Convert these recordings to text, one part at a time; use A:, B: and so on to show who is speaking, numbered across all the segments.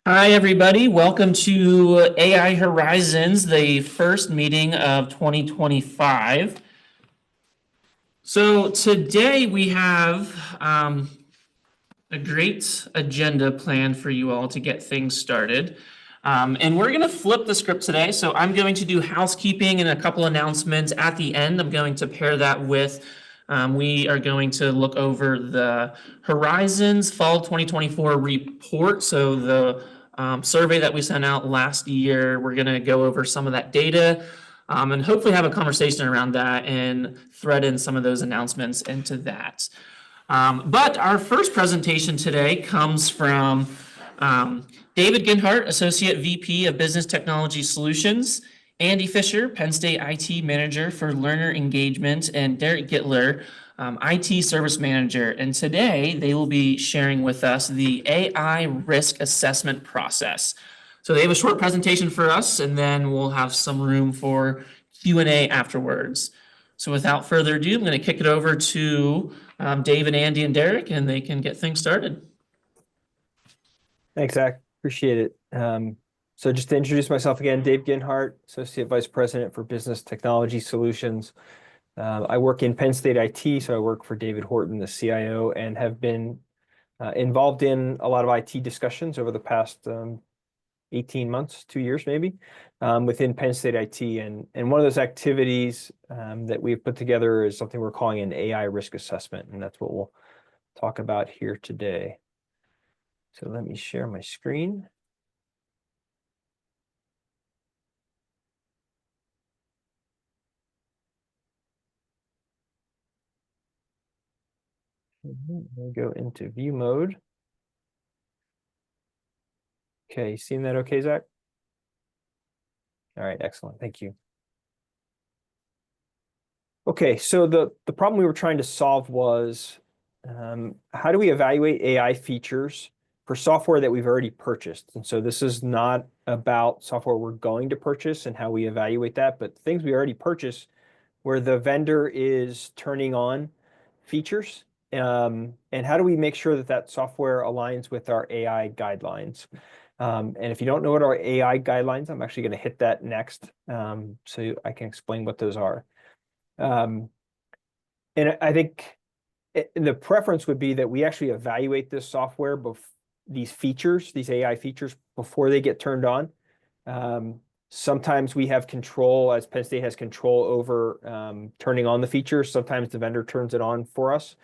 A: Hi, everybody. Welcome to AI Horizons, the first meeting of 2025. So today we have a great agenda planned for you all to get things started. And we're going to flip the script today. So I'm going to do housekeeping and a couple announcements at the end. I'm going to pair that with we are going to look over the Horizons Fall 2024 report. So the survey that we sent out last year, we're going to go over some of that data and hopefully have a conversation around that and thread in some of those announcements into that. But our first presentation today comes from David Ginhart, Associate VP of Business Technology Solutions, Andy Fisher, Penn State IT Manager for Learner Engagement, and Derek Gittler, IT Service Manager. And today they will be sharing with us the AI risk assessment process. So they have a short presentation for us, and then we'll have some room for Q&A afterwards. So without further ado, I'm going to kick it over to Dave, Andy, and Derek, and they can get things started.
B: Thanks, Zach. Appreciate it. So just to introduce myself again, Dave Ginhart, Associate Vice President for Business Technology Solutions. I work in Penn State IT, so I work for David Horton, the CIO, and have been involved in a lot of IT discussions over the past 18 months, 2 years maybe, within Penn State IT. And one of those activities that we've put together is something we're calling an AI risk assessment, and that's what we'll talk about here today. So let me share my screen. We'll go into view mode. Okay, seeing that okay, Zach? All right, excellent. Thank you. Okay, so the problem we were trying to solve was how do we evaluate AI features for software that we've already purchased? And so this is not about software we're going to purchase and how we evaluate that, but things we already purchased where the vendor is turning on features. And how do we make sure that that software aligns with our AI guidelines? And if you don't know what our AI guidelines, I'm actually going to hit that next so I can explain what those are. And I think the preference would be that we actually evaluate this software, these features, these AI features, before they get turned on. Sometimes we have control, as Penn State has control over turning on the features. Sometimes the vendor turns it on for us.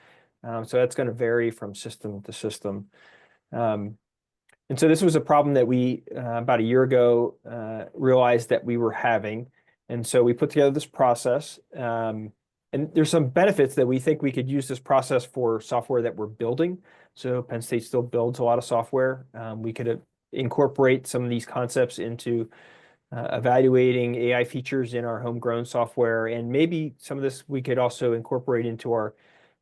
B: So that's going to vary from system to system. And so this was a problem that we, about a year ago, realized that we were having. And so we put together this process. And there's some benefits that we think we could use this process for software that we're building. So Penn State still builds a lot of software. We could incorporate some of these concepts into evaluating AI features in our homegrown software. And maybe some of this we could also incorporate into our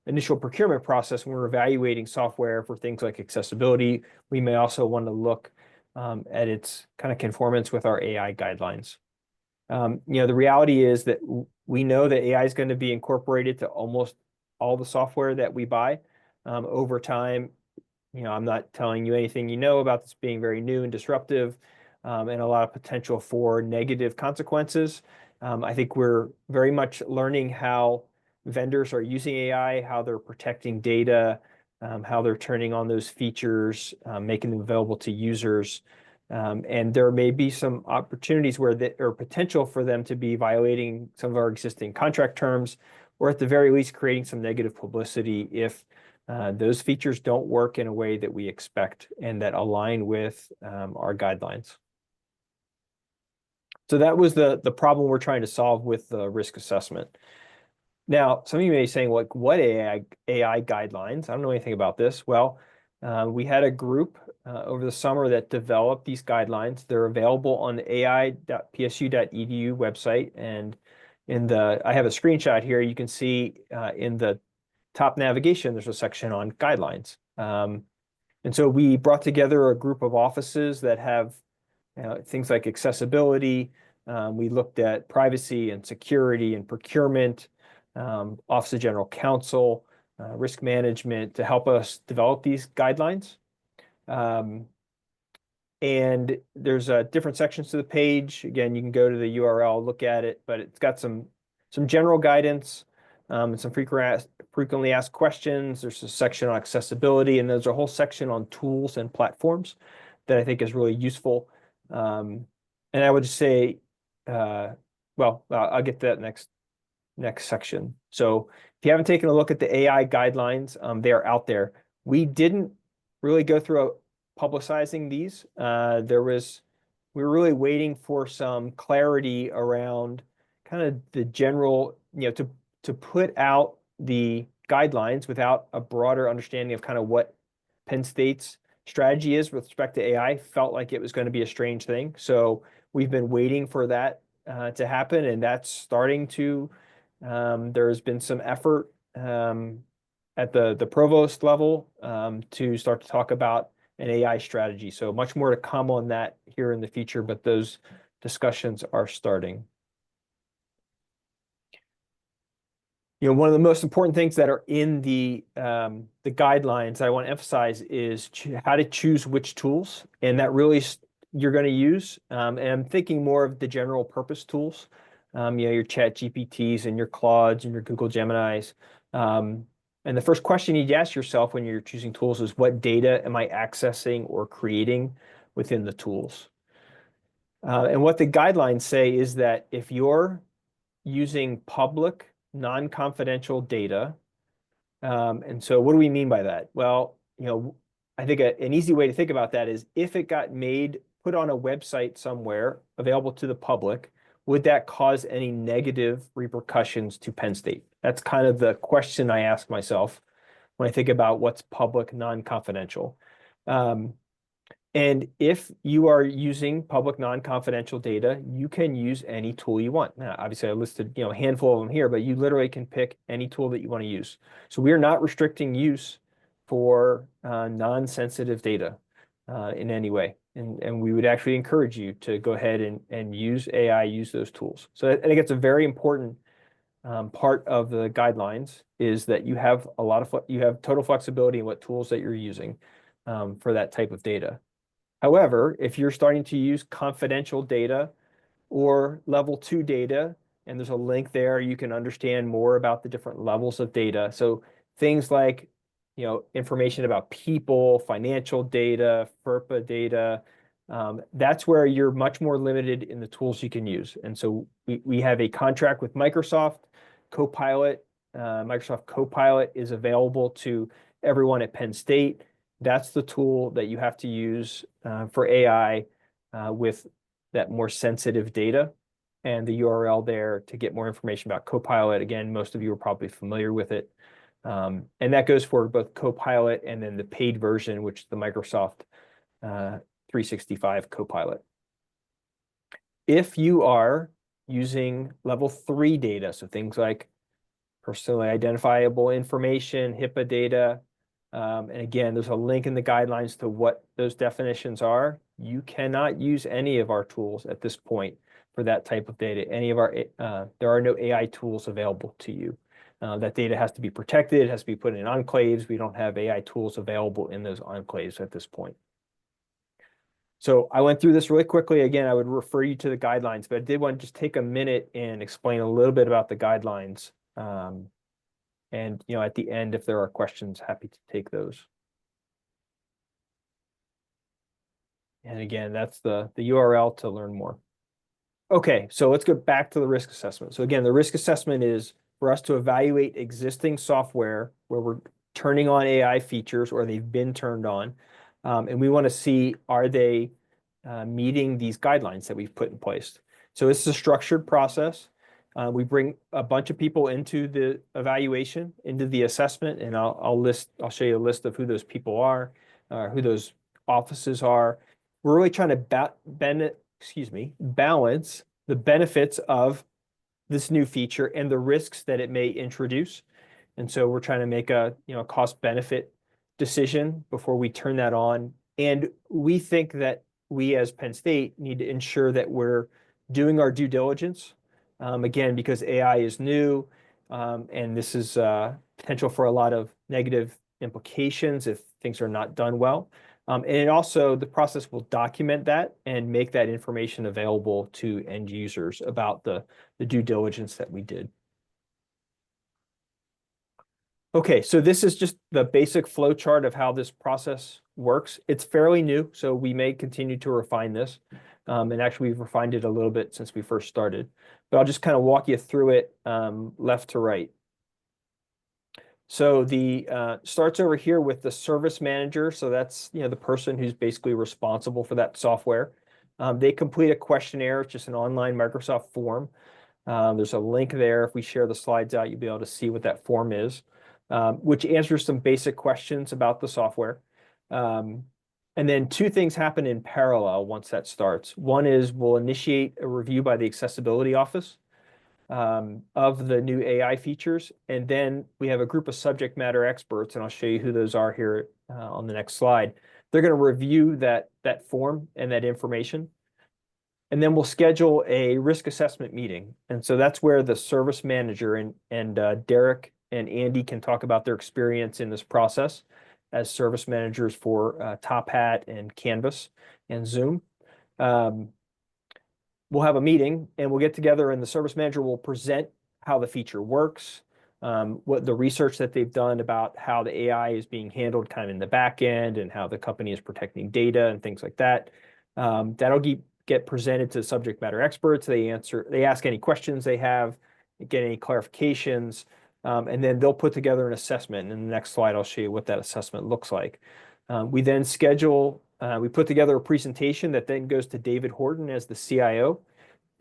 B: initial procurement process when we're evaluating software for things like accessibility. We may also want to look at its kind of conformance with our AI guidelines. The reality is that we know that AI is going to be incorporated to almost all the software that we buy over time. I'm not telling you anything about this being very new and disruptive and a lot of potential for negative consequences. I think we're very much learning how vendors are using AI, how they're protecting data, how they're turning on those features, making them available to users. And there may be some opportunities where or potential for them to be violating some of our existing contract terms, or at the very least creating some negative publicity if those features don't work in a way that we expect and that align with our guidelines. So that was the problem we're trying to solve with the risk assessment. Now, some of you may be saying, like, what AI guidelines? I don't know anything about this. Well, we had a group over the summer that developed these guidelines. They're available on the ai.psu.edu website. And I have a screenshot here. You can see in the top navigation, there's a section on guidelines. And so we brought together a group of offices that have things like accessibility. We looked at privacy and security and procurement, Office of General Counsel, risk management to help us develop these guidelines. And there's different sections to the page. Again, you can go to the URL, look at it, but it's got some general guidance, and some frequently asked questions. There's a section on accessibility, and there's a whole section on tools and platforms that I think is really useful. And I would just say, well, I'll get to that next section. So if you haven't taken a look at the AI guidelines, they are out there. We didn't really go through publicizing these. We were really waiting for some clarity around kind of the general, to put out the guidelines without a broader understanding of kind of what Penn State's strategy is with respect to AI. Felt like it was going to be a strange thing. So we've been waiting for that to happen, and that's starting to. There's been some effort at the provost level to start to talk about an AI strategy. So much more to come on that here in the future, but those discussions are starting. One of the most important things that are in the guidelines I want to emphasize is how to choose which tools, and that really you're going to use. And I'm thinking more of the general purpose tools, your Chat GPTs and your Claudes and your Google Geminis. And the first question you'd ask yourself when you're choosing tools is, what data am I accessing or creating within the tools? And what the guidelines say is that if you're using public, non-confidential data, and so what do we mean by that? Well, I think an easy way to think about that is, if it got put on a website somewhere available to the public, would that cause any negative repercussions to Penn State? That's kind of the question I ask myself when I think about what's public, non-confidential. And if you are using public non-confidential data, you can use any tool you want. Now, obviously, I listed a handful of them here, but you literally can pick any tool that you want to use. So we are not restricting use for non-sensitive data in any way. And we would actually encourage you to go ahead and use AI, use those tools. So I think it's a very important part of the guidelines, is that you have you have total flexibility in what tools that you're using for that type of data. However, if you're starting to use confidential data or level 2 data, and there's a link there, you can understand more about the different levels of data. So things like, information about people, financial data, FERPA data, that's where you're much more limited in the tools you can use. And so we have a contract with Microsoft Copilot. Microsoft Copilot is available to everyone at Penn State. That's the tool that you have to use for AI with that more sensitive data, and the URL there to get more information about Copilot. Again, most of you are probably familiar with it. And that goes for both Copilot and then the paid version, which is the Microsoft 365 Copilot. If you are using level 3 data, so things like personally identifiable information, HIPAA data, and again, there's a link in the guidelines to what those definitions are. You cannot use any of our tools at this point for that type of data. There are no AI tools available to you. That data has to be protected, it has to be put in enclaves. We don't have AI tools available in those enclaves at this point. So I went through this really quickly. Again, I would refer you to the guidelines, but I did want to just take a minute and explain a little bit about the guidelines. And at the end, if there are questions, happy to take those. And again, that's the URL to learn more. Okay, so let's go back to the risk assessment. So again, the risk assessment is for us to evaluate existing software where we're turning on AI features or they've been turned on. And we want to see, are they meeting these guidelines that we've put in place? So it's a structured process. We bring a bunch of people into the evaluation, into the assessment, and I'll show you a list of who those people are, who those offices are. We're really trying to balance the benefits of this new feature and the risks that it may introduce. And so we're trying to make a cost benefit decision before we turn that on. And we think that we as Penn State need to ensure that we're doing our due diligence. Again, because AI is new, and this is potential for a lot of negative implications if things are not done well. And it also, the process will document that and make that information available to end users about the due diligence that we did. Okay, so this is just the basic flow chart of how this process works. It's fairly new, so we may continue to refine this. And actually, we've refined it a little bit since we first started. But I'll just kind of walk you through it left to right. So the starts over here with the service manager. So that's the person who's basically responsible for that software. They complete a questionnaire. It's just an online Microsoft form. There's a link there. If we share the slides out, you'll be able to see what that form is, which answers some basic questions about the software. And then two things happen in parallel once that starts. One is we'll initiate a review by the accessibility office of the new AI features. And then we have a group of subject matter experts, and I'll show you who those are here on the next slide. They're going to review that form and that information. And then we'll schedule a risk assessment meeting. And so that's where the service manager and Derek and Andy can talk about their experience in this process as service managers for TopHat and Canvas and Zoom. We'll have a meeting and we'll get together, and the service manager will present how the feature works, what the research that they've done about how the AI is being handled kind of in the back end and how the company is protecting data and things like that. That'll get presented to subject matter experts. They ask any questions they have, get any clarifications, and then they'll put together an assessment. And in the next slide, I'll show you what that assessment looks like. We then we put together a presentation that then goes to David Horton as the CIO.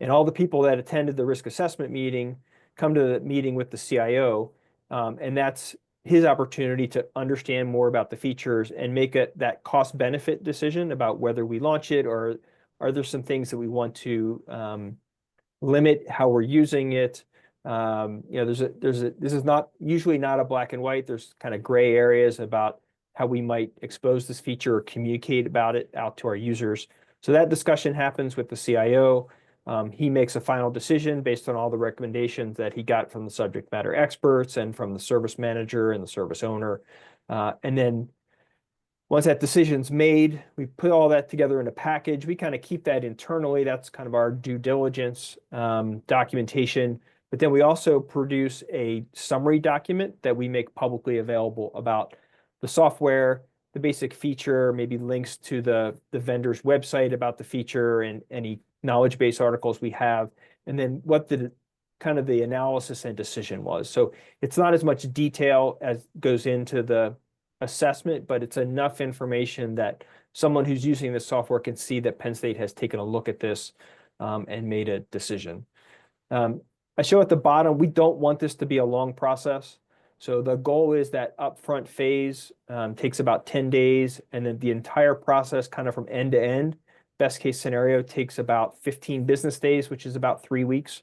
B: And all the people that attended the risk assessment meeting come to the meeting with the CIO. And that's his opportunity to understand more about the features and make that cost-benefit decision about whether we launch it, or are there some things that we want to limit how we're using it. This is usually not a black and white. There's kind of gray areas about how we might expose this feature or communicate about it out to our users. So that discussion happens with the CIO. He makes a final decision based on all the recommendations that he got from the subject matter experts and from the service manager and the service owner. And then once that decision's made, we put all that together in a package. We kind of keep that internally. That's kind of our due diligence documentation. But then we also produce a summary document that we make publicly available about the software, the basic feature, maybe links to the vendor's website about the feature and any knowledge base articles we have, and then what the kind of the analysis and decision was. So it's not as much detail as goes into the assessment, but it's enough information that someone who's using this software can see that Penn State has taken a look at this and made a decision. I show at the bottom, we don't want this to be a long process. So the goal is that upfront phase takes about 10 days, and then the entire process kind of from end to end, best case scenario, takes about 15 business days, which is about 3 weeks.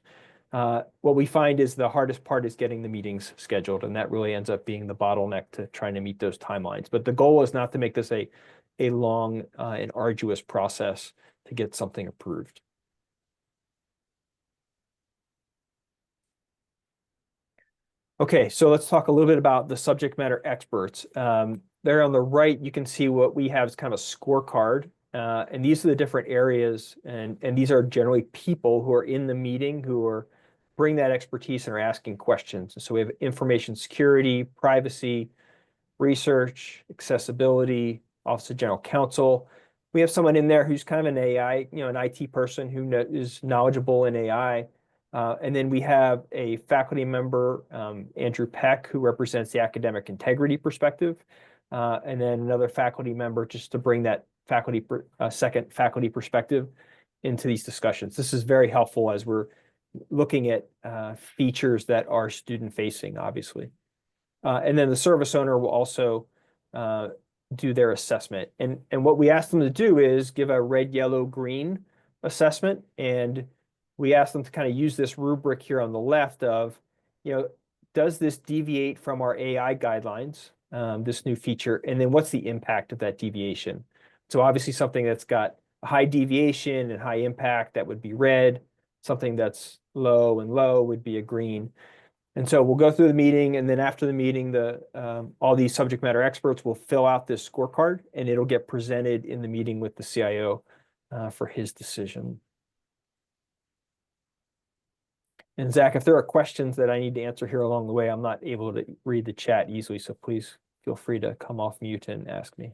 B: What we find is the hardest part is getting the meetings scheduled, and that really ends up being the bottleneck to trying to meet those timelines. But the goal is not to make this a long and arduous process to get something approved. Okay, so let's talk a little bit about the subject matter experts. There on the right, you can see what we have is kind of a scorecard. And these are the different areas, and these are generally people who are in the meeting who bring that expertise and are asking questions. So we have information security, privacy, research, accessibility, Office of General Counsel. We have someone in there who's kind of an AI, an IT person who is knowledgeable in AI. And then we have a faculty member, Andrew Peck, who represents the academic integrity perspective. And then another faculty member just to bring that second faculty perspective into these discussions. This is very helpful as we're looking at features that are student facing, obviously. And then the service owner will also do their assessment. And what we ask them to do is give a red, yellow, green assessment. And we ask them to kind of use this rubric here on the left of, does this deviate from our AI guidelines, this new feature? And then what's the impact of that deviation? So obviously something that's got a high deviation and high impact, that would be red. Something that's low and low would be a green. And so we'll go through the meeting, and then after the meeting, all these subject matter experts will fill out this scorecard, and it'll get presented in the meeting with the CIO for his decision. And Zach, if there are questions that I need to answer here along the way, I'm not able to read the chat easily, so please feel free to come off mute and ask me.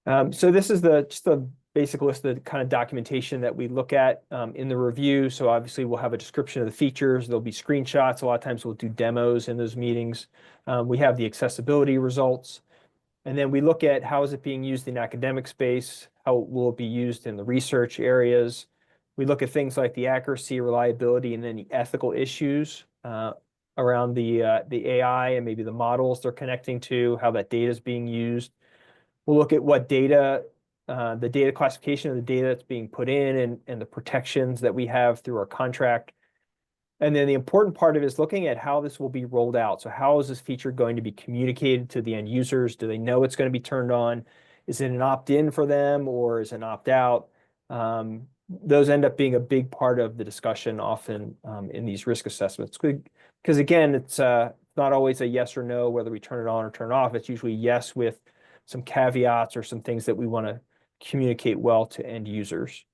B: So this is just the basic list of the kind of documentation that we look at in the review. So obviously we'll have a description of the features. There'll be screenshots. A lot of times we'll do demos in those meetings. We have the accessibility results. And then we look at how is it being used in academic space? How will it be used in the research areas? We look at things like the accuracy, reliability, and any ethical issues around the AI and maybe the models they're connecting to, how that data is being used. We'll look at what data, the data classification of the data that's being put in and the protections that we have through our contract. And then the important part of it is looking at how this will be rolled out. So how is this feature going to be communicated to the end users? Do they know it's going to be turned on? Is it an opt-in for them or is it an opt-out? Those end up being a big part of the discussion often in these risk assessments. Because again, it's not always a yes or no, whether we turn it on or turn it off. It's usually yes with some caveats or some things that we want to communicate well to end users.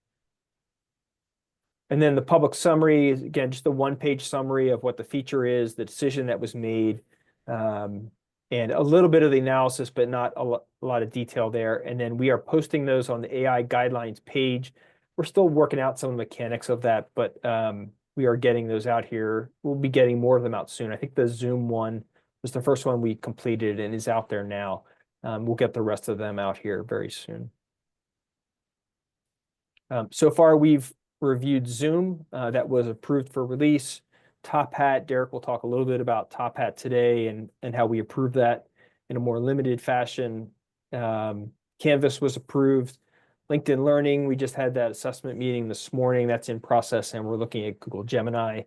B: And then the public summary is, again, just a one-page summary of what the feature is, the decision that was made, and a little bit of the analysis, but not a lot of detail there. And then we are posting those on the AI guidelines page. We're still working out some of the mechanics of that, but we are getting those out here. We'll be getting more of them out soon. I think the Zoom one was the first one we completed and is out there now. We'll get the rest of them out here very soon. So far, we've reviewed Zoom that was approved for release. TopHat, Derek will talk a little bit about TopHat today and how we approved that in a more limited fashion. Canvas was approved. LinkedIn Learning, we just had that assessment meeting this morning. That's in process, and we're looking at Google Gemini.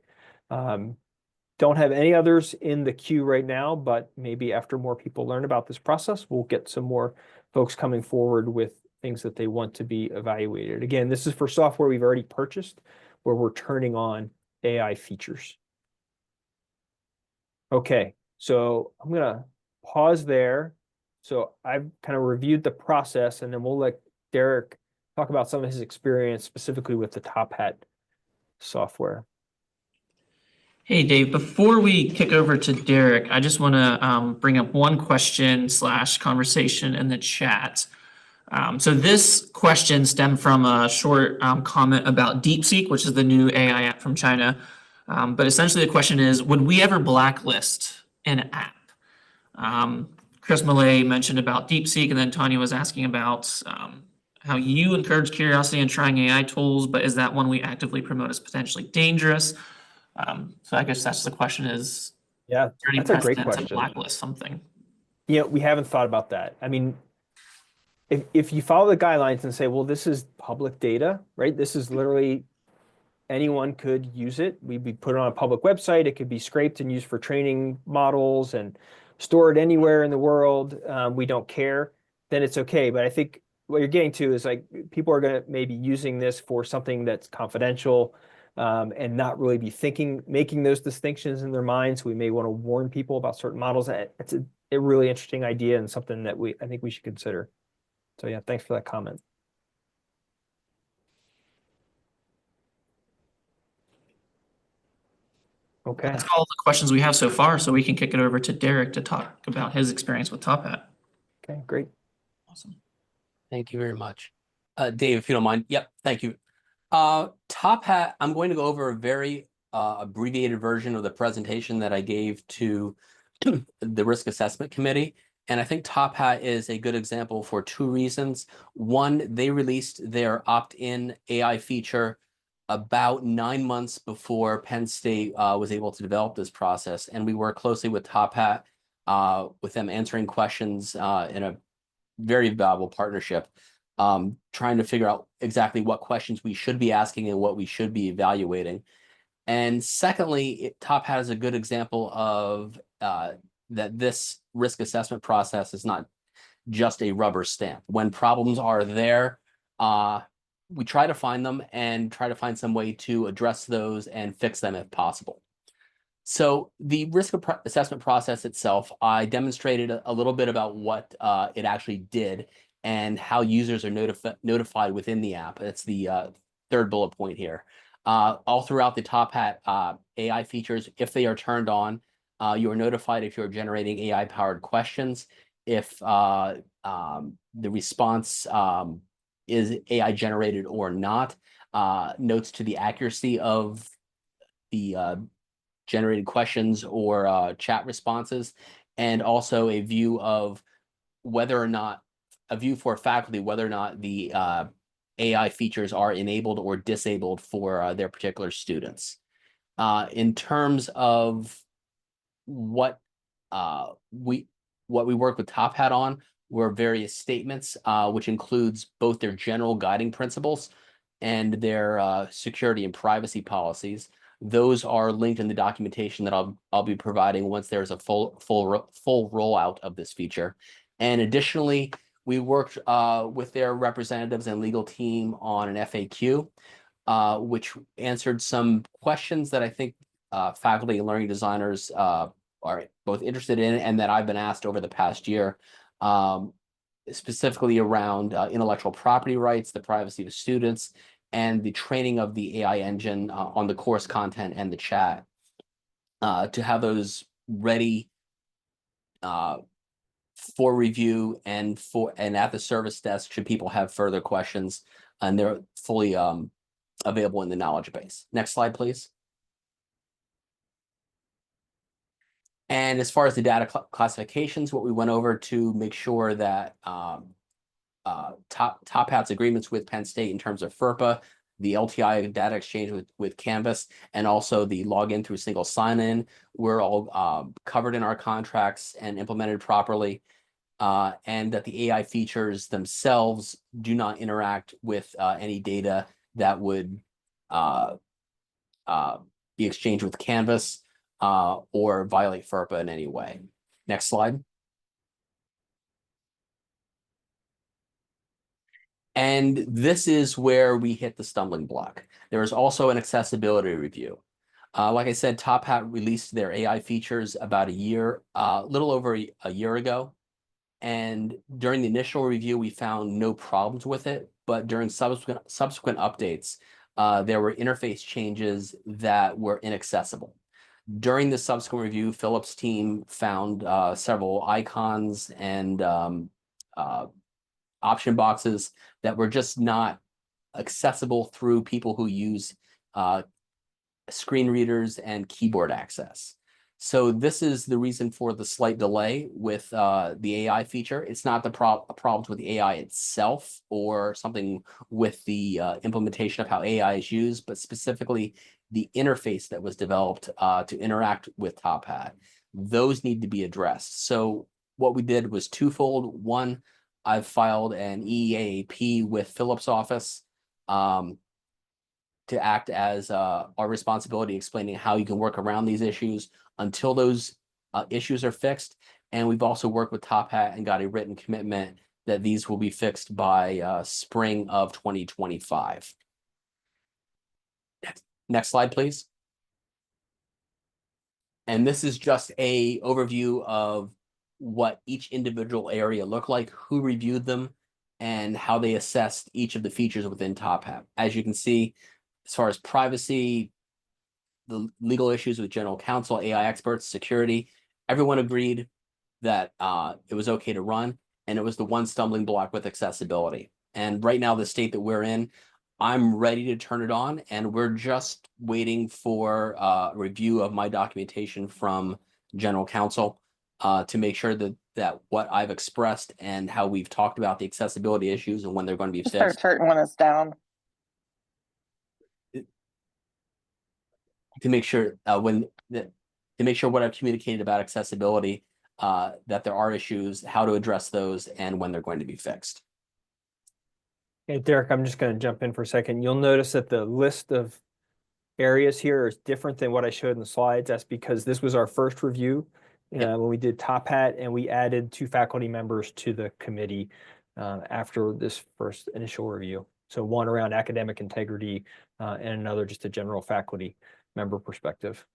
B: Don't have any others in the queue right now, but maybe after more people learn about this process, we'll get some more folks coming forward with things that they want to be evaluated. Again, this is for software we've already purchased where we're turning on AI features. Okay, so I'm going to pause there. So I've kind of reviewed the process, and then we'll let Derek talk about some of his experience specifically with the TopHat software.
A: Hey, Dave, before we kick over to Derek, I just want to bring up one question / conversation in the chat. So this question stemmed from a short comment about DeepSeek, which is the new AI app from China. But essentially the question is, would we ever blacklist an app? Chris Millay mentioned about DeepSeek, and then Tanya was asking about how you encourage curiosity in trying AI tools, but is that one we actively promote as potentially dangerous? So I guess that's the question is,
B: yeah, that's a great question.
A: To blacklist something?
B: Yeah, we haven't thought about that. I mean, if you follow the guidelines and say, well, this is public data, right? This is literally anyone could use it. We put it on a public website. It could be scraped and used for training models and stored anywhere in the world. We don't care, then it's okay. But I think what you're getting to is like people are going to maybe using this for something that's confidential and not really be making those distinctions in their minds. We may want to warn people about certain models. It's a really interesting idea and something that I think we should consider. So yeah, thanks for that comment. Okay.
A: That's all the questions we have so far, so we can kick it over to Derek to talk about his experience with TopHat.
B: Okay, great.
C: Awesome. Thank you very much. Dave, if you don't mind. Yep, thank you. TopHat, I'm going to go over a very abbreviated version of the presentation that I gave to the Risk Assessment Committee. And I think TopHat is a good example for two reasons. One, they released their opt-in AI feature about 9 months before Penn State was able to develop this process. And we work closely with TopHat, with them answering questions in a very valuable partnership, trying to figure out exactly what questions we should be asking and what we should be evaluating. And secondly, TopHat is a good example of that this risk assessment process is not just a rubber stamp. When problems are there, we try to find them and try to find some way to address those and fix them if possible. So the risk assessment process itself, I demonstrated a little bit about what it actually did and how users are notified within the app. That's the third bullet point here. All throughout the TopHat AI features, if they are turned on, you are notified if you're generating AI-powered questions, if the response is AI generated or not, notes to the accuracy of the generated questions or chat responses, and also a view of whether or not, a view for faculty, whether or not the AI features are enabled or disabled for their particular students. In terms of what we work with TopHat on were various statements, which includes both their general guiding principles and their security and privacy policies. Those are linked in the documentation that I'll be providing once there's a full rollout of this feature. And additionally, we worked with their representatives and legal team on an FAQ, which answered some questions that I think faculty and learning designers are both interested in and that I've been asked over the past year, specifically around intellectual property rights, the privacy of students, and the training of the AI engine on the course content and the chat, to have those ready for review and at the service desk should people have further questions, and they're fully available in the knowledge base. Next slide, please. And as far as the data classifications, what we went over to make sure that TopHat's agreements with Penn State in terms of FERPA, the LTI data exchange with Canvas, and also the login through single sign-in were all covered in our contracts and implemented properly, and that the AI features themselves do not interact with any data that would be exchanged with Canvas or violate FERPA in any way. Next slide. And this is where we hit the stumbling block. There is also an accessibility review. Like I said, TopHat released their AI features about a little over a year ago. And during the initial review, we found no problems with it. But during subsequent updates, there were interface changes that were inaccessible. During the subsequent review, Philip's team found several icons and option boxes that were just not accessible through people who use screen readers and keyboard access. So this is the reason for the slight delay with the AI feature. It's not the problems with the AI itself or something with the implementation of how AI is used, but specifically the interface that was developed to interact with TopHat. Those need to be addressed. So what we did was twofold. One, I've filed an EAP with Philip's office to act as our responsibility, explaining how you can work around these issues until those issues are fixed. And we've also worked with TopHat and got a written commitment that these will be fixed by spring of 2025. Next slide, please. And this is just an overview of what each individual area looked like, who reviewed them, and how they assessed each of the features within TopHat. As you can see, as far as privacy, the legal issues with general counsel, AI experts, security, everyone agreed that it was okay to run, and it was the one stumbling block with accessibility. And right now, the state that we're in, I'm ready to turn it on, and we're just waiting for a review of my documentation from general counsel to make sure that what I've expressed and how we've talked about the accessibility issues and when they're going to be fixed.
D: Start certain when it's down.
C: To make sure what I've communicated about accessibility, that there are issues, how to address those, and when they're going to be fixed.
B: Okay, Derek, I'm just going to jump in for a second. You'll notice that the list of areas here is different than what I showed in the slides. That's because this was our first review when we did TopHat, and we added 2 faculty members to the committee after this first initial review. So one around academic integrity and another just a general faculty member perspective.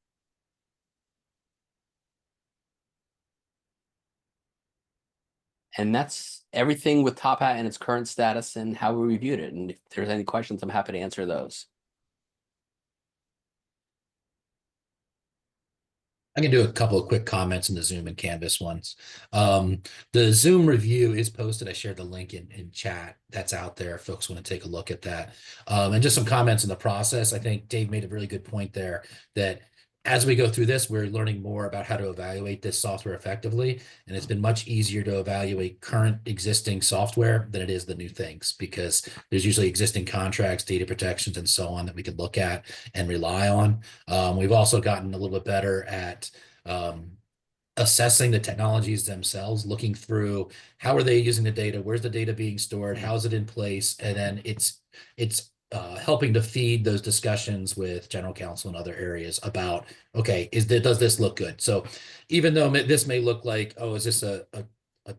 C: And that's everything with TopHat and its current status and how we reviewed it. And if there's any questions, I'm happy to answer those.
D: I can do a couple of quick comments in the Zoom and Canvas ones. The Zoom review is posted. I shared the link in chat. That's out there if folks want to take a look at that. And just some comments in the process. I think Dave made a really good point there that as we go through this, we're learning more about how to evaluate this software effectively. And it's been much easier to evaluate current existing software than it is the new things, because there's usually existing contracts, data protections, and so on that we can look at and rely on. We've also gotten a little bit better at assessing the technologies themselves, looking through how are they using the data, where's the data being stored, how is it in place, and then it's helping to feed those discussions with general counsel and other areas about, okay, does this look good? So even though this may look like, oh, is this a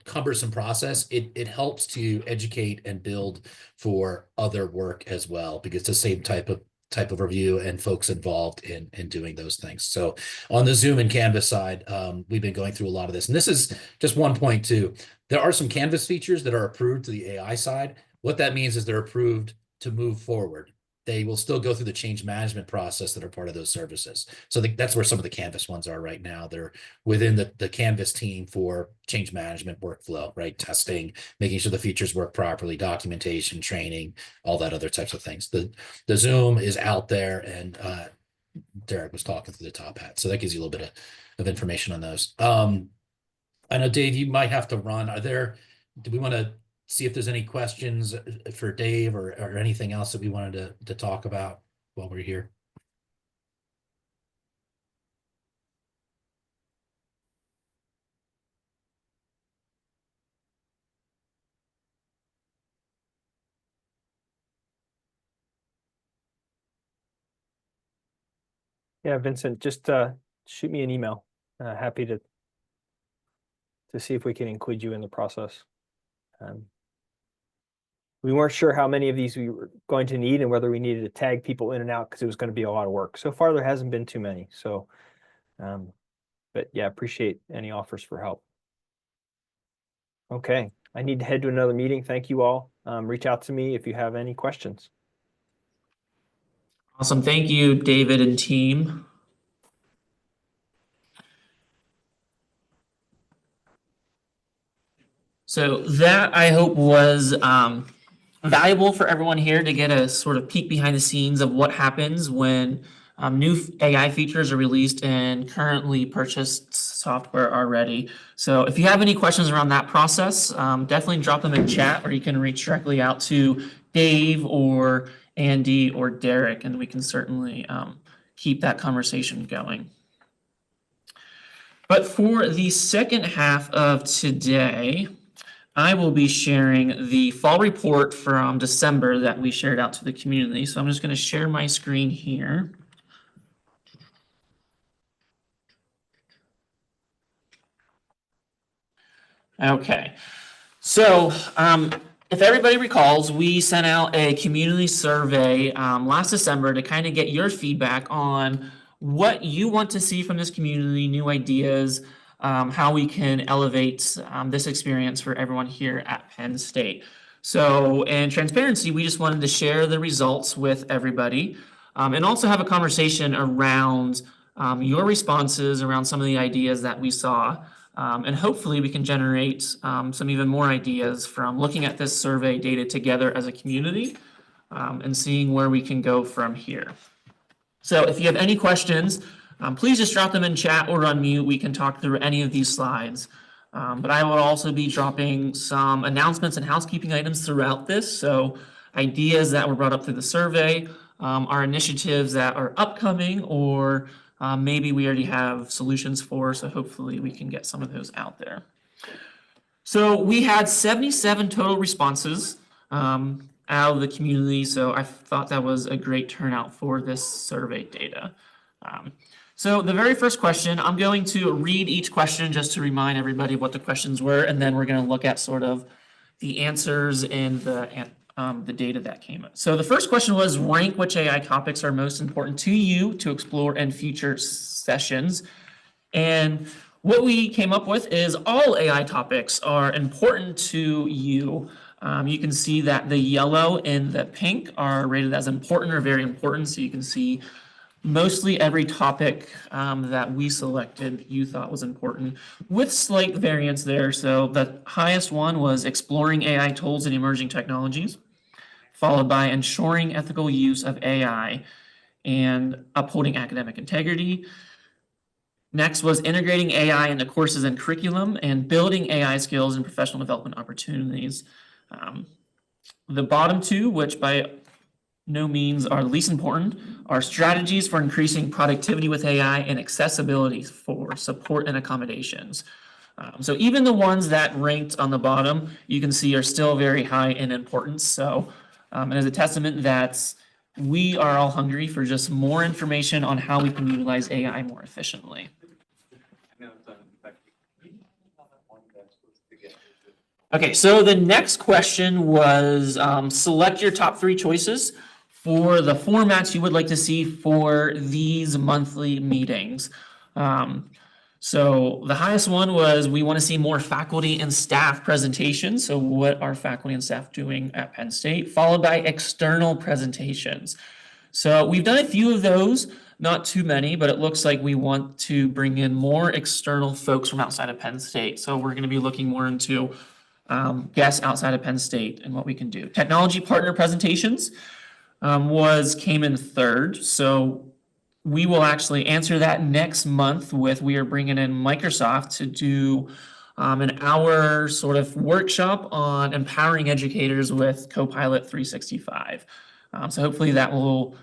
D: cumbersome process, it helps to educate and build for other work as well, because it's the same type of review and folks involved in doing those things. So on the Zoom and Canvas side, we've been going through a lot of this, and this is just one point too. There are some Canvas features that are approved to the AI side. What that means is they're approved to move forward. They will still go through the change management process that are part of those services. So that's where some of the Canvas ones are right now. They're within the Canvas team for change management workflow, right? Testing, making sure the features work properly, documentation, training, all that other types of things. The Zoom is out there, and Derek was talking through the TopHat. So that gives you a little bit of information on those. I know, Dave, you might have to run. Do we want to see if there's any questions for Dave or anything else that we wanted to talk about while we're here?
B: Yeah, Vincent, just shoot me an email. Happy to see if we can include you in the process. We weren't sure how many of these we were going to need and whether we needed to tag people in and out because it was going to be a lot of work. So far, there hasn't been too many. So, but yeah, appreciate any offers for help. Okay, I need to head to another meeting. Thank you all. Reach out to me if you have any questions.
A: Awesome. Thank you, David and team. So that, I hope, was valuable for everyone here to get a sort of peek behind the scenes of what happens when new AI features are released and currently purchased software are ready. So if you have any questions around that process, definitely drop them in chat, or you can reach directly out to Dave or Andy or Derek, and we can certainly keep that conversation going. But for the second half of today, I will be sharing the fall report from December that we shared out to the community. So I'm just going to share my screen here. Okay, so if everybody recalls, we sent out a community survey last December to kind of get your feedback on what you want to see from this community, new ideas, how we can elevate this experience for everyone here at Penn State. So in transparency, we just wanted to share the results with everybody and also have a conversation around your responses around some of the ideas that we saw. And hopefully we can generate some even more ideas from looking at this survey data together as a community and seeing where we can go from here. So if you have any questions, please just drop them in chat or unmute. We can talk through any of these slides. But I will also be dropping some announcements and housekeeping items throughout this. So ideas that were brought up through the survey, are initiatives that are upcoming, or maybe we already have solutions for, so hopefully we can get some of those out there. So we had 77 total responses out of the community, so I thought that was a great turnout for this survey data. So the very first question, I'm going to read each question just to remind everybody what the questions were, and then we're going to look at sort of the answers and the the data that came up. So the first question was, rank which AI topics are most important to you to explore in future sessions. And what we came up with is all AI topics are important to you. You can see that the yellow and the pink are rated as important or very important. So you can see mostly every topic that we selected you thought was important, with slight variance there. So the highest one was exploring AI tools and emerging technologies, followed by ensuring ethical use of AI and upholding academic integrity. Next was integrating AI into courses and curriculum and building AI skills and professional development opportunities. The bottom two, which by no means are the least important, are strategies for increasing productivity with AI and accessibility for support and accommodations. So even the ones that ranked on the bottom, you can see are still very high in importance. So it is a testament that we are all hungry for just more information on how we can utilize AI more efficiently. Okay, so the next question was select your top 3 choices for the formats you would like to see for these monthly meetings. So the highest one was we want to see more faculty and staff presentations. So what are faculty and staff doing at Penn State? Followed by external presentations. So we've done a few of those, not too many, but it looks like we want to bring in more external folks from outside of Penn State. So we're going to be looking more into guests outside of Penn State and what we can do. Technology partner presentations came in third. So we will actually answer that next month with, we are bringing in Microsoft to do an hour sort of workshop on empowering educators with Copilot 365. So hopefully that will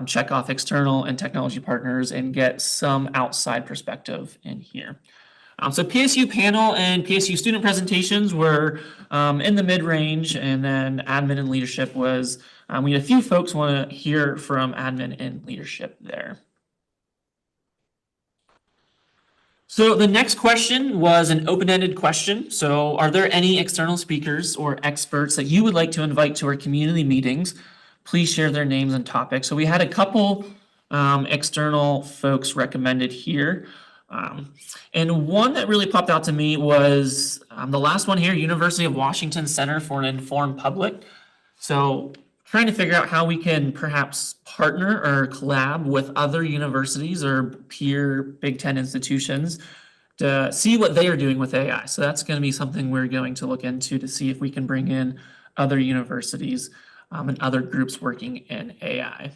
A: check off external and technology partners and get some outside perspective in here. So PSU panel and PSU student presentations were in the mid-range, and then admin and leadership was, we had a few folks want to hear from admin and leadership there. So the next question was an open-ended question. So are there any external speakers or experts that you would like to invite to our community meetings? Please share their names and topics. So we had a couple external folks recommended here. And one that really popped out to me was the last one here, University of Washington Center for an Informed Public. So trying to figure out how we can perhaps partner or collab with other universities or peer Big Ten institutions to see what they are doing with AI. So that's going to be something we're going to look into to see if we can bring in other universities and other groups working in AI.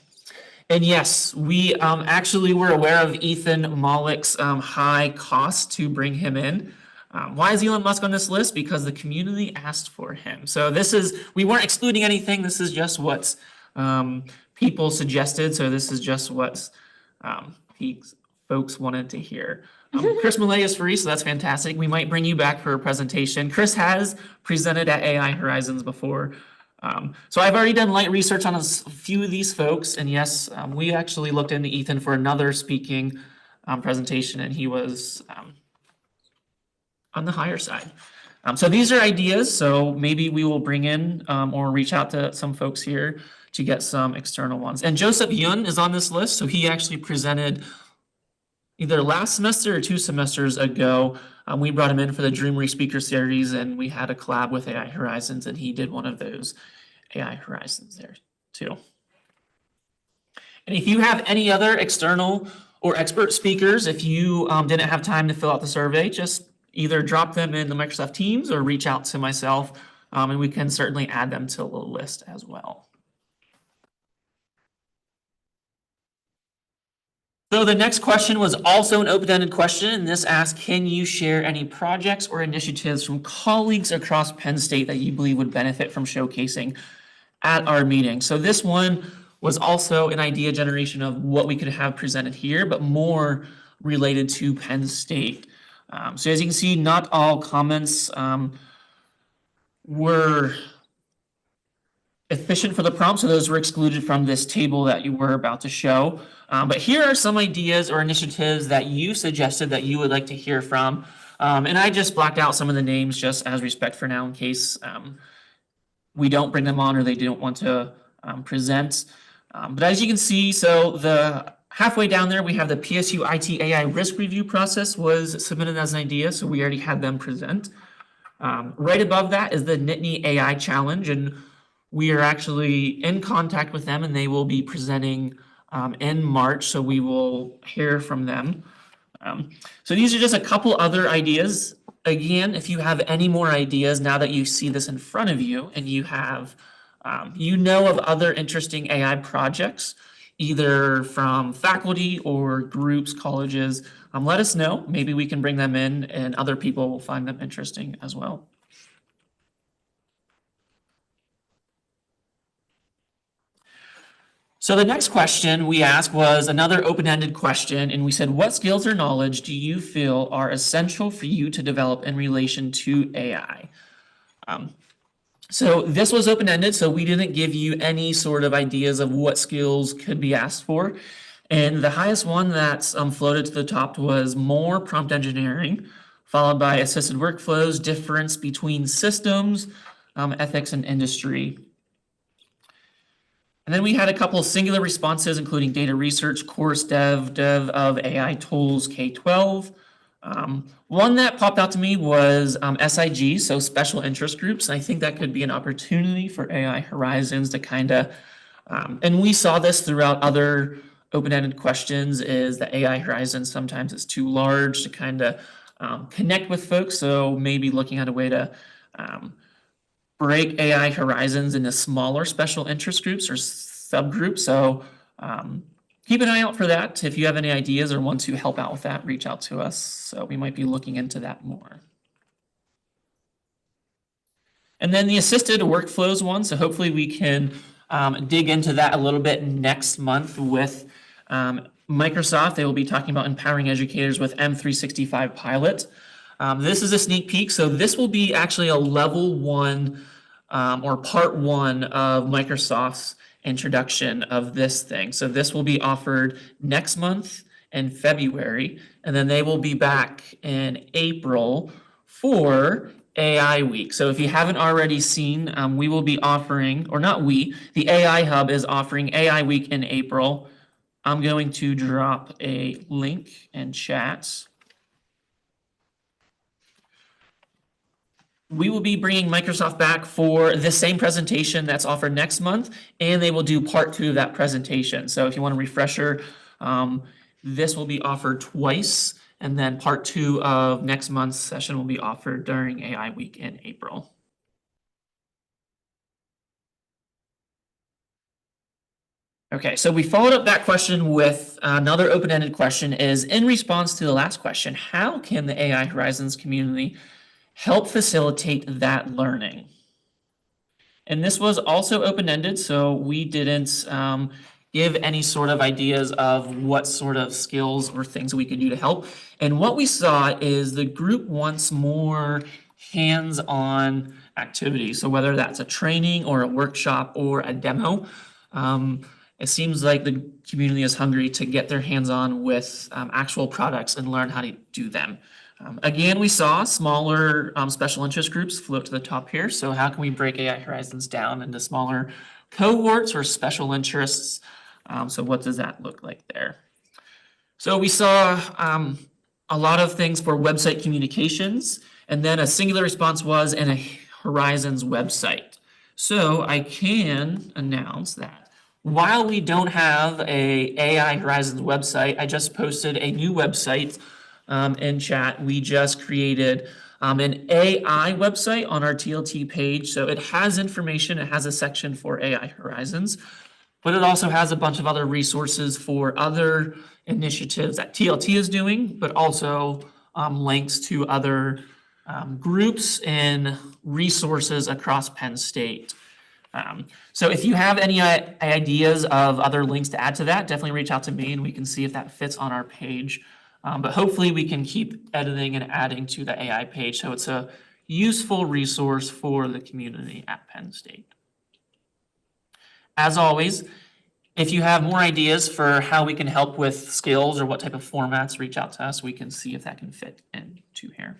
A: And yes, we actually were aware of Ethan Mollick's high cost to bring him in. Why is Elon Musk on this list? Because the community asked for him. So we weren't excluding anything. This is just what people suggested. So this is just what folks wanted to hear. Chris Millay is free, so that's fantastic. We might bring you back for a presentation. Chris has presented at AI Horizons before. So I've already done light research on a few of these folks, and yes, we actually looked into Ethan for another speaking presentation, and he was on the higher side. So these are ideas, so maybe we will bring in or reach out to some folks here to get some external ones. And Joseph Yun is on this list, so he actually presented either last semester or 2 semesters ago. We brought him in for the Dreamery Speaker Series, and we had a collab with AI Horizons, and he did one of those AI Horizons there too. And if you have any other external or expert speakers, if you didn't have time to fill out the survey, just either drop them in the Microsoft Teams or reach out to myself, and we can certainly add them to the list as well. So the next question was also an open-ended question, and this asked, can you share any projects or initiatives from colleagues across Penn State that you believe would benefit from showcasing at our meeting? So this one was also an idea generation of what we could have presented here, but more related to Penn State. So as you can see, not all comments were efficient for the prompt, so those were excluded from this table that you were about to show. But here are some ideas or initiatives that you suggested that you would like to hear from. And I just blacked out some of the names just as respect for now in case we don't bring them on or they don't want to present. But as you can see, so the halfway down there, we have the PSU IT AI risk review process was submitted as an idea, so we already had them present. Right above that is the Nittany AI challenge, and we are actually in contact with them and they will be presenting in March, so we will hear from them. So these are just a couple other ideas. Again, if you have any more ideas now that you see this in front of you and you have, you know of other interesting AI projects, either from faculty or groups, colleges, let us know. Maybe we can bring them in and other people will find them interesting as well. So the next question we asked was another open-ended question, and we said, what skills or knowledge do you feel are essential for you to develop in relation to AI? So this was open-ended, so we didn't give you any sort of ideas of what skills could be asked for. And the highest one that's floated to the top was more prompt engineering, followed by assisted workflows, difference between systems, ethics, and industry. And then we had a couple of singular responses, including data research, course dev of AI tools, K-12. One that popped out to me was SIG, so special interest groups. And I think that could be an opportunity for AI Horizons to kind of, and we saw this throughout other open-ended questions, is that AI Horizons sometimes is too large to kind of connect with folks. So maybe looking at a way to break AI Horizons into smaller special interest groups or subgroups. So keep an eye out for that. If you have any ideas or want to help out with that, reach out to us. So we might be looking into that more. And then the assisted workflows one. So hopefully we can dig into that a little bit next month with Microsoft. They will be talking about empowering educators with M365 Pilot. This is a sneak peek. So this will be actually a level 1 or part 1 of Microsoft's introduction of this thing. So this will be offered next month in February, and then they will be back in April for AI Week. So if you haven't already seen, we will be offering, or not we, the AI Hub is offering AI Week in April. I'm going to drop a link in chat. We will be bringing Microsoft back for the same presentation that's offered next month, and they will do part 2 of that presentation. So if you want a refresher, this will be offered twice, and then part 2 of next month's session will be offered during AI Week in April. Okay, so we followed up that question with another open-ended question is, in response to the last question, how can the AI Horizons community help facilitate that learning? And this was also open-ended, so we didn't give any sort of ideas of what sort of skills or things we could do to help. And what we saw is the group wants more hands-on activities. So whether that's a training or a workshop or a demo, it seems like the community is hungry to get their hands on with actual products and learn how to do them. Again, we saw smaller special interest groups float to the top here. So how can we break AI Horizons down into smaller cohorts or special interests? So what does that look like there? So we saw a lot of things for website communications, and then a singular response was in a Horizons website. So I can announce that while we don't have a AI Horizons website, I just posted a new website in chat. We just created an AI website on our TLT page. So it has information, it has a section for AI Horizons, but it also has a bunch of other resources for other initiatives that TLT is doing, but also links to other groups and resources across Penn State. So if you have any ideas of other links to add to that, definitely reach out to me and we can see if that fits on our page. But hopefully we can keep editing and adding to the AI page so it's a useful resource for the community at Penn State. As always, if you have more ideas for how we can help with skills or what type of formats, reach out to us. We can see if that can fit into here.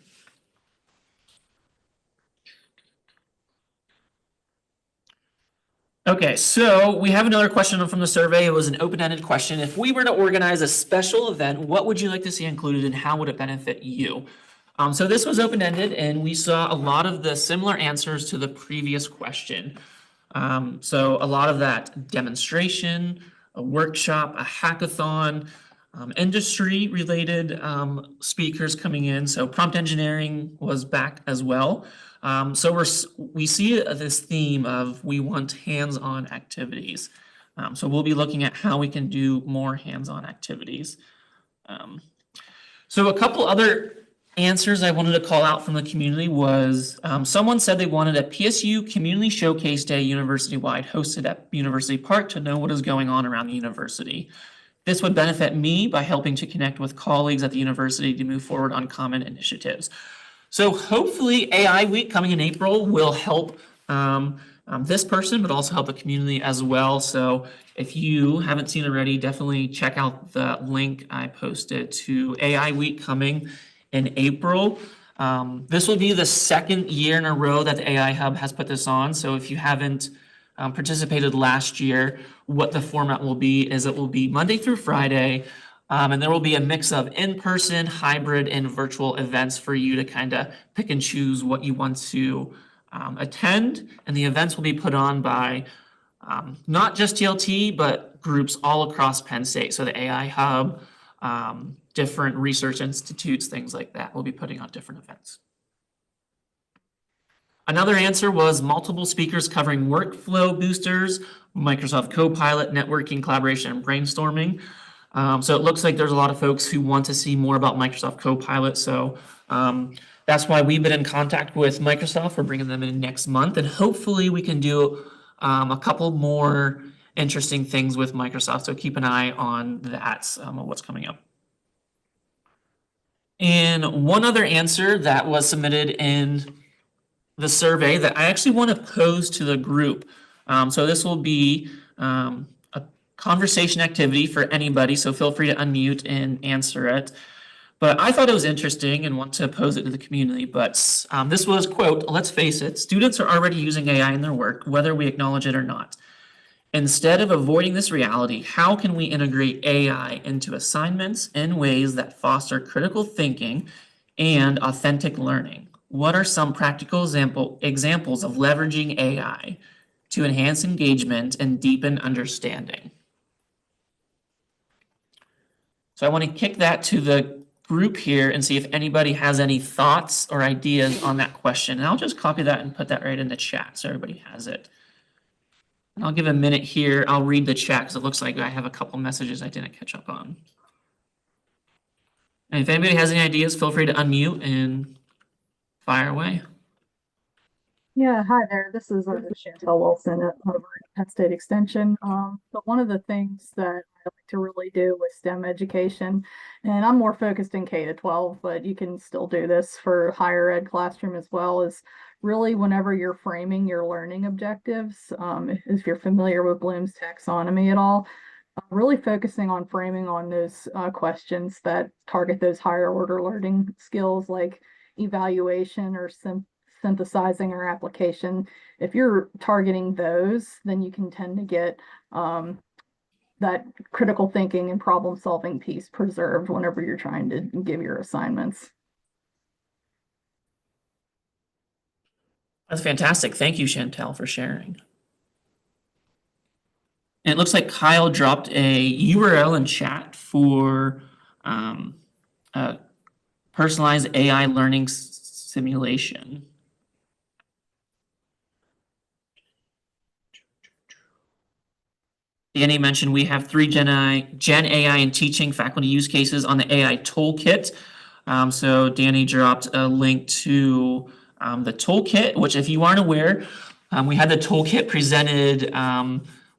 A: Okay, so we have another question from the survey. It was an open-ended question. If we were to organize a special event, what would you like to see included and how would it benefit you? So this was open-ended and we saw a lot of the similar answers to the previous question. So a lot of that demonstration, a workshop, a hackathon, industry-related speakers coming in. So prompt engineering was back as well. So we see this theme of we want hands-on activities. So we'll be looking at how we can do more hands-on activities. So a couple other answers I wanted to call out from the community was someone said they wanted a PSU Community Showcase Day university-wide hosted at University Park to know what is going on around the university. This would benefit me by helping to connect with colleagues at the university to move forward on common initiatives. So hopefully AI Week coming in April will help this person, but also help the community as well. So if you haven't seen already, definitely check out the link I posted to AI Week coming in April. This will be the second year in a row that the AI Hub has put this on. So if you haven't participated last year, what the format will be is it will be Monday through Friday, and there will be a mix of in-person, hybrid, and virtual events for you to kind of pick and choose what you want to attend. And the events will be put on by not just TLT, but groups all across Penn State. So the AI Hub, different research institutes, things like that, will be putting on different events. Another answer was multiple speakers covering workflow boosters, Microsoft Copilot, networking, collaboration, and brainstorming. So it looks like there's a lot of folks who want to see more about Microsoft Copilot. So that's why we've been in contact with Microsoft. We're bringing them in next month, and hopefully we can do a couple more interesting things with Microsoft. So keep an eye on that, what's coming up. And one other answer that was submitted in the survey that I actually want to pose to the group. So this will be a conversation activity for anybody, so feel free to unmute and answer it. But I thought it was interesting and want to pose it to the community. But this was, quote, let's face it, students are already using AI in their work, whether we acknowledge it or not. Instead of avoiding this reality, how can we integrate AI into assignments in ways that foster critical thinking and authentic learning? What are some practical examples of leveraging AI to enhance engagement and deepen understanding? So I want to kick that to the group here and see if anybody has any thoughts or ideas on that question. And I'll just copy that and put that right in the chat so everybody has it. And I'll give a minute here. I'll read the chat because it looks like I have a couple messages I didn't catch up on. And if anybody has any ideas, feel free to unmute and fire away.
E: Yeah, hi there. This is Chantel Wilson at Penn State Extension. But one of the things that I like to really do with STEM education, and I'm more focused in K-12, but you can still do this for higher ed classroom as well, is really whenever you're framing your learning objectives, if you're familiar with Bloom's taxonomy at all, really focusing on framing on those questions that target those higher order learning skills like evaluation or synthesizing or application. If you're targeting those, then you can tend to get that critical thinking and problem solving piece preserved whenever you're trying to give your assignments.
A: That's fantastic. Thank you, Chantel, for sharing. And it looks like Kyle dropped a URL in chat for a personalized AI learning simulation. Danny mentioned we have 3 Gen AI and teaching faculty use cases on the AI toolkit. So Danny dropped a link to the toolkit, which if you aren't aware, we had the toolkit presented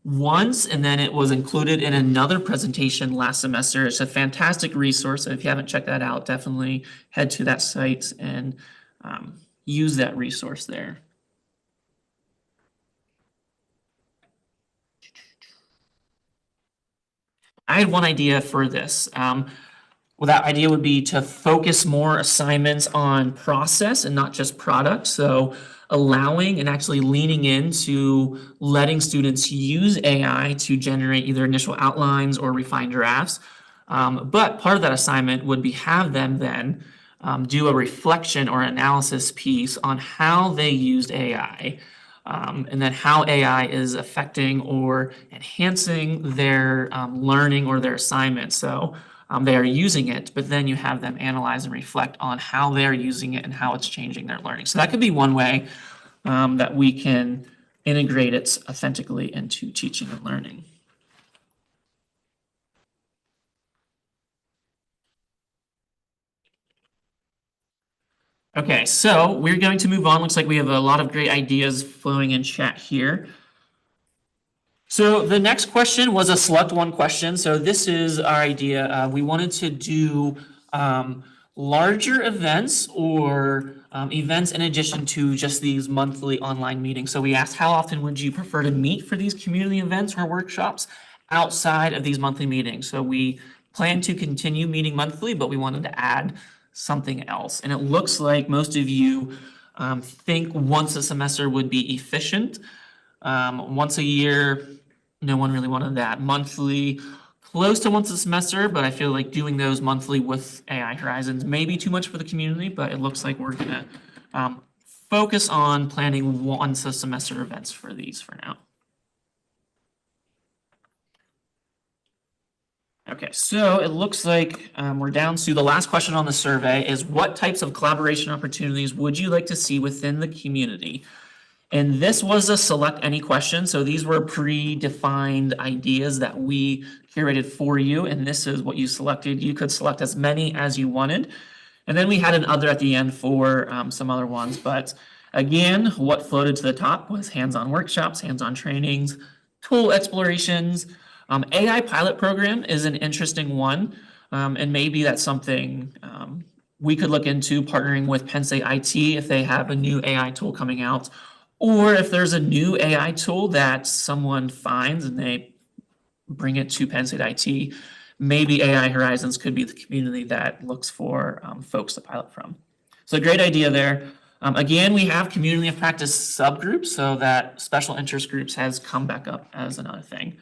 A: once, and then it was included in another presentation last semester. It's a fantastic resource. So if you haven't checked that out, definitely head to that site and use that resource there. I had one idea for this. Well, that idea would be to focus more assignments on process and not just product. So allowing and actually leaning into letting students use AI to generate either initial outlines or refine drafts. But part of that assignment would be have them then do a reflection or analysis piece on how they used AI, and then how AI is affecting or enhancing their learning or their assignment. So they are using it, but then you have them analyze and reflect on how they're using it and how it's changing their learning. So that could be one way that we can integrate it authentically into teaching and learning. Okay, so we're going to move on. Looks like we have a lot of great ideas flowing in chat here. So the next question was a select one question. So this is our idea. We wanted to do larger events or events in addition to just these monthly online meetings. So we asked, how often would you prefer to meet for these community events or workshops outside of these monthly meetings? So we plan to continue meeting monthly, but we wanted to add something else. And it looks like most of you think once a semester would be efficient. Once a year, no one really wanted that. Monthly, close to once a semester, but I feel like doing those monthly with AI Horizons may be too much for the community, but it looks like we're gonna focus on planning once a semester events for these for now. Okay, so it looks like we're down to the last question on the survey is what types of collaboration opportunities would you like to see within the community? And this was a select any question. So these were predefined ideas that we curated for you. And this is what you selected. You could select as many as you wanted. And then we had an other at the end for some other ones. But again, what floated to the top was hands-on workshops, hands-on trainings, tool explorations. AI pilot program is an interesting one. And maybe that's something we could look into partnering with Penn State IT if they have a new AI tool coming out. Or if there's a new AI tool that someone finds and they bring it to Penn State IT, maybe AI Horizons could be the community that looks for folks to pilot from. So great idea there. Again, we have community of practice subgroups, so that special interest groups has come back up as another thing.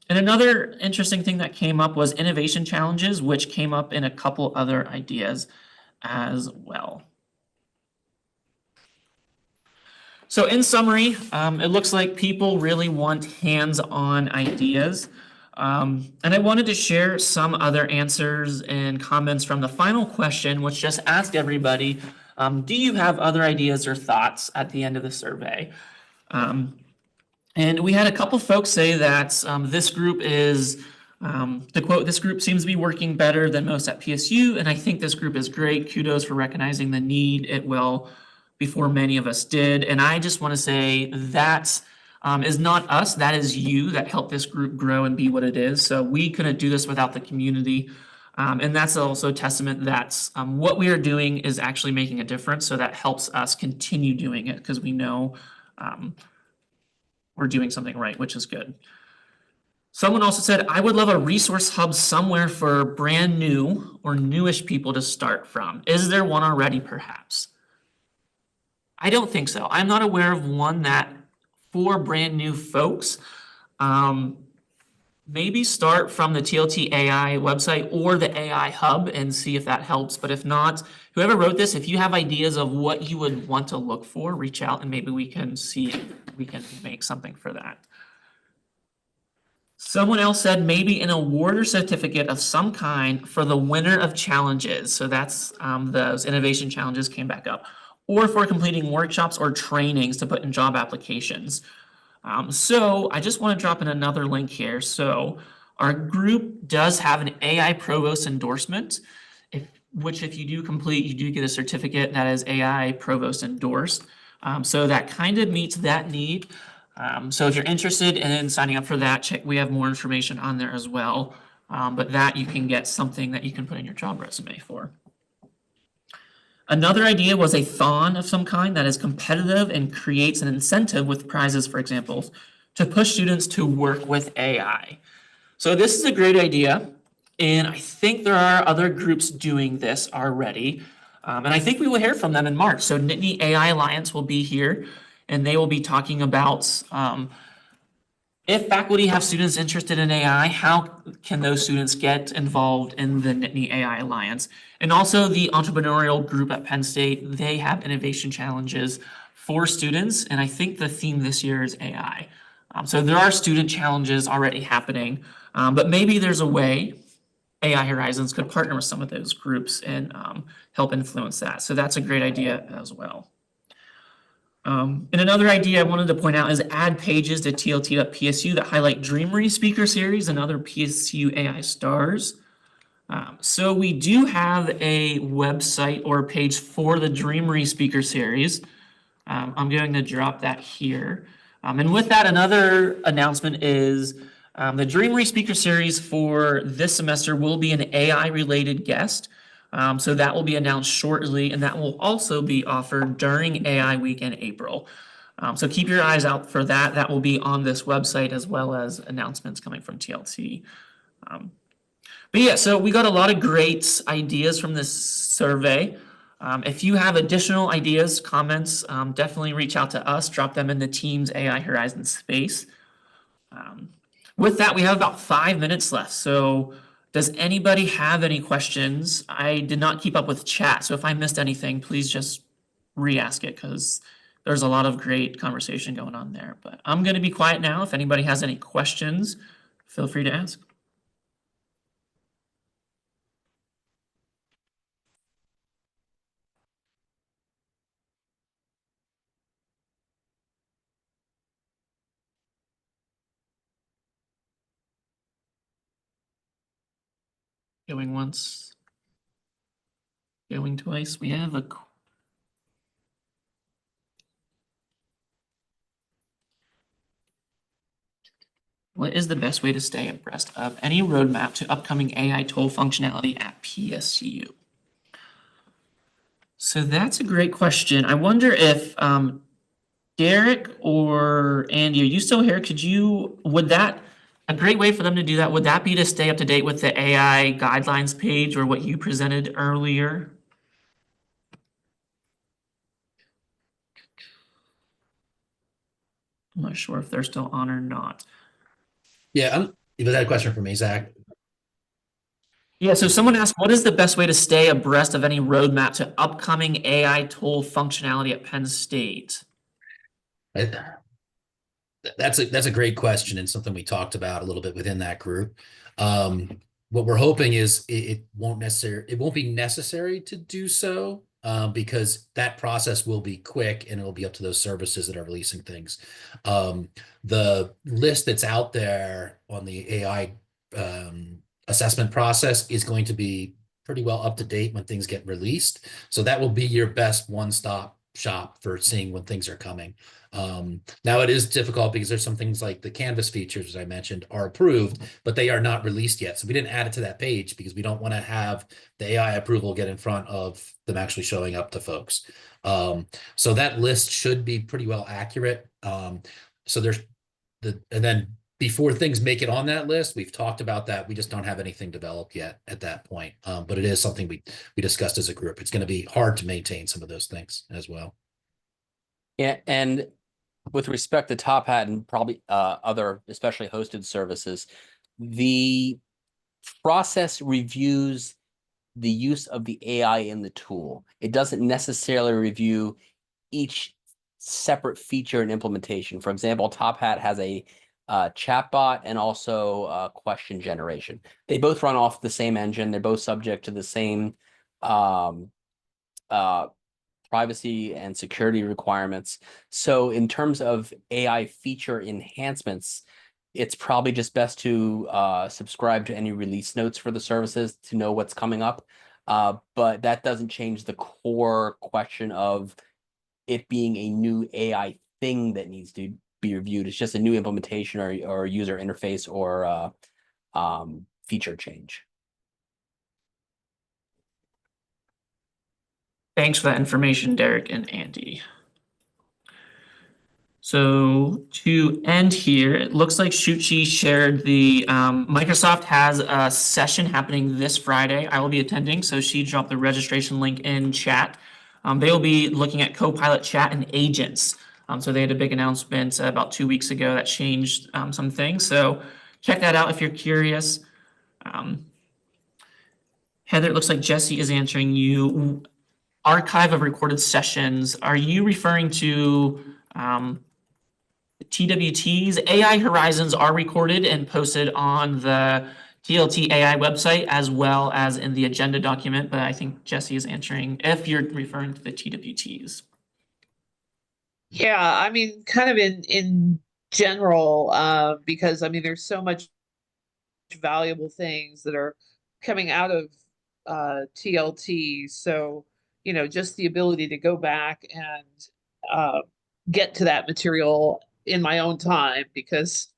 A: And another interesting thing that came up was innovation challenges, which came up in a couple other ideas as well. So in summary, it looks like people really want hands-on ideas. And I wanted to share some other answers and comments from the final question, which just asked everybody, do you have other ideas or thoughts at the end of the survey? And we had a couple folks say that this group is, the quote, this group seems to be working better than most at PSU, and I think this group is great. Kudos for recognizing the need. It will before many of us did. And I just want to say that is not us, that is you that helped this group grow and be what it is. So we couldn't do this without the community. And that's also a testament that what we are doing is actually making a difference. So that helps us continue doing it because we know we're doing something right, which is good. Someone also said, I would love a resource hub somewhere for brand new or newish people to start from. Is there one already, perhaps? I don't think so. I'm not aware of one that for brand new folks. Maybe start from the TLT AI website or the AI hub and see if that helps. But if not, whoever wrote this, if you have ideas of what you would want to look for, reach out and maybe we can see if we can make something for that. Someone else said maybe an award or certificate of some kind for the winner of challenges. So that's those innovation challenges came back up. Or for completing workshops or trainings to put in job applications. So I just want to drop in another link here. So our group does have an AI Provost endorsement, which if you do complete, you do get a certificate that is AI Provost endorsed. So that kind of meets that need. So if you're interested in signing up for that, we have more information on there as well. But that you can get something that you can put in your job resume for. Another idea was a thon of some kind that is competitive and creates an incentive with prizes, for example, to push students to work with AI. So this is a great idea. And I think there are other groups doing this already. And I think we will hear from them in March. So Nittany AI Alliance will be here, and they will be talking about if faculty have students interested in AI, how can those students get involved in the Nittany AI Alliance? And also the entrepreneurial group at Penn State, they have innovation challenges for students. And I think the theme this year is AI. So there are student challenges already happening, but maybe there's a way AI Horizons could partner with some of those groups and help influence that. So that's a great idea as well. And another idea I wanted to point out is add pages to TLT.PSU that highlight Dreamery speaker series and other PSU AI stars. So we do have a website or a page for the Dreamery speaker series. I'm going to drop that here. And with that, another announcement is the Dreamery speaker series for this semester will be an AI related guest. So that will be announced shortly, and that will also be offered during AI Week in April. So keep your eyes out for that. That will be on this website as well as announcements coming from TLT. But yeah, so we got a lot of great ideas from this survey. If you have additional ideas, comments, definitely reach out to us, drop them in the Teams AI Horizon space. With that, we have about 5 minutes left. So does anybody have any questions? I did not keep up with chat, so if I missed anything, please just re-ask it because there's a lot of great conversation going on there. But I'm going to be quiet now. If anybody has any questions, feel free to ask. Going once, going twice. We have a what is the best way to stay abreast of any roadmap to upcoming AI tool functionality at PSU? So that's a great question. I wonder if Derek or Andy, are you still here? Would that, a great way for them to do that, would that be to stay up to date with the AI guidelines page or what you presented earlier? I'm not sure if they're still on or not.
D: Yeah, was that a question for me, Zach?
A: Yeah, so someone asked, what is the best way to stay abreast of any roadmap to upcoming AI tool functionality at Penn State?
D: That's a great question and something we talked about a little bit within that group. What we're hoping is it won't be necessary to do so because that process will be quick and it'll be up to those services that are releasing things. The list that's out there on the AI assessment process is going to be pretty well up to date when things get released. So that will be your best one-stop shop for seeing when things are coming. Now it is difficult because there's some things like the Canvas features, as I mentioned, are approved, but they are not released yet. So we didn't add it to that page because we don't want to have the AI approval get in front of them actually showing up to folks. So that list should be pretty well accurate. So and then before things make it on that list, we've talked about that. We just don't have anything developed yet at that point. But it is something we discussed as a group. It's going to be hard to maintain some of those things as well.
C: Yeah, and with respect to TopHat and probably other, especially hosted services, the process reviews the use of the AI in the tool. It doesn't necessarily review each separate feature and implementation. For example, TopHat has a chatbot and also question generation. They both run off the same engine. They're both subject to the same privacy and security requirements. So in terms of AI feature enhancements, it's probably just best to subscribe to any release notes for the services to know what's coming up. But that doesn't change the core question of it being a new AI thing that needs to be reviewed. It's just a new implementation or user interface or feature change.
A: Thanks for that information, Derek and Andy. So to end here, it looks like Shuchi shared the Microsoft has a session happening this Friday. I will be attending, so she dropped the registration link in chat. They will be looking at Copilot chat and agents. So they had a big announcement about 2 weeks ago that changed some things. So check that out if you're curious. Heather, it looks like Jesse is answering you. Archive of recorded sessions. Are you referring to TWTs? AI Horizons are recorded and posted on the TLT AI website as well as in the agenda document, but I think Jesse is answering if you're referring to the TWTs.
F: Yeah, I mean, kind of in general, because I mean, there's so much valuable things that are coming out of TLT. So, you know, just the ability to go back and get to that material in my own time, because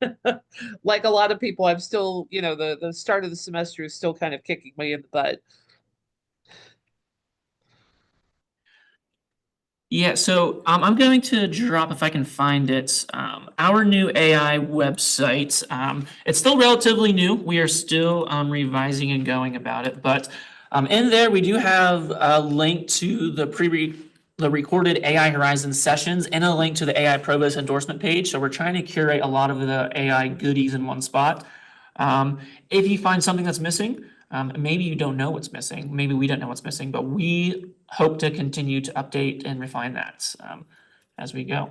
F: like a lot of people, I'm still, you know, the start of the semester is still kind of kicking me in the butt.
A: Yeah, so I'm going to drop, if I can find it, our new AI website. It's still relatively new. We are still revising and going about it, but in there we do have a link to the recorded AI Horizon sessions and a link to the AI Provost endorsement page. So we're trying to curate a lot of the AI goodies in one spot. If you find something that's missing, maybe you don't know what's missing. Maybe we don't know what's missing, but we hope to continue to update and refine that as we go.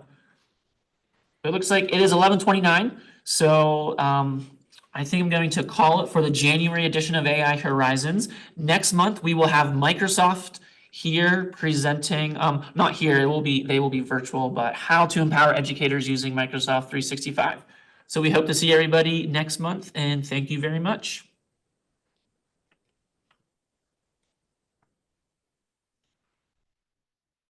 A: It looks like it is 11:29, so I think I'm going to call it for the January edition of AI Horizons. Next month we will have Microsoft here presenting. Not here. They will be virtual, but how to empower educators using Microsoft 365. So we hope to see everybody next month, and thank you very much.